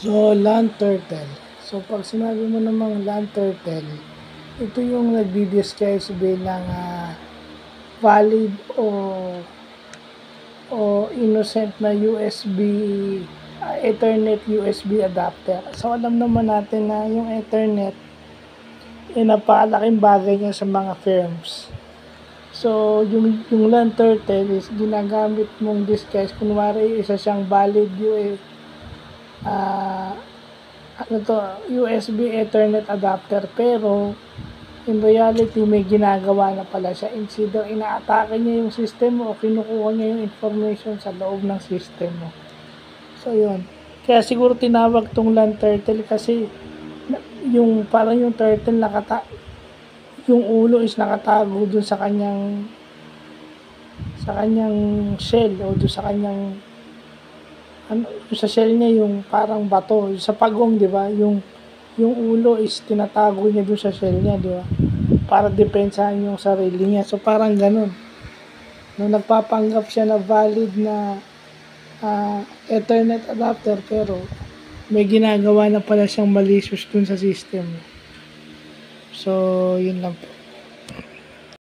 So, land turtle. So, pag sinabi mo namang land turtle, ito yung nagdi-disguise bilang valid o innocent na USB, Ethernet USB adapter. So, alam naman natin na yung Ethernet, napakalaking bagay niya sa mga firms. So, yung land turtle is ginagamit mong disguise. Kunwari, isa siyang valid USB Ethernet adapter, pero in reality may ginagawa na pala siya. Either inaatake niya yung system mo o kinukuha niya yung information sa loob ng system mo. So yun, kaya siguro tinawag tong land turtle kasi yung parang yung turtle yung ulo is nakatago dun sa kanyang shell o dun sa kanyang sa shell niya, yung parang bato sa pagong, di ba, yung ulo is tinatago niya dun sa shell niya, di ba, para depensahan yung sarili niya. So parang ganun, nung nagpapanggap siya na valid na Ethernet adapter, pero may ginagawa na pala siyang malicious dun sa system. So yun lang po.